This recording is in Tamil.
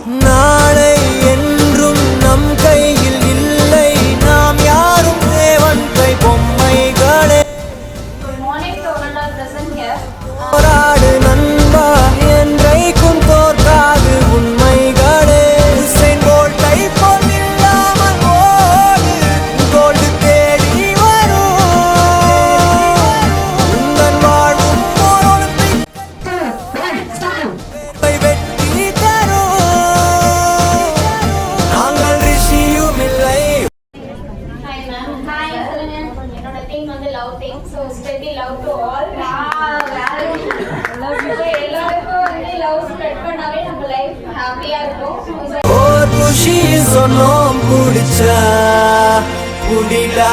நாளை என்றும் நம் கையில் இல்லை, நாம் யாரும் தேவன் கை பொம்மைகளே. போராடு நண்பா, என்றைக்கும் தோற்காது உண்மைகளே. உசேன் போல்ட்டை போல் இல்லாமல் ஓடு, கோல்டு தேடி வரும். உந்தன் வாழ்வும் ஓர் ஒலிம்பிக் வெற்றி தரும். நாங்கள் ரிஷியும் இல்லை. என்னோட thing வந்து love thing. So steady love to all. எல்லாருக்கும் வந்து love spread பண்ணாவே நம்ம life happy-ஆ இருக்கும். ஓர் குஷி சொன்னோம் குடிச்சா குடிலா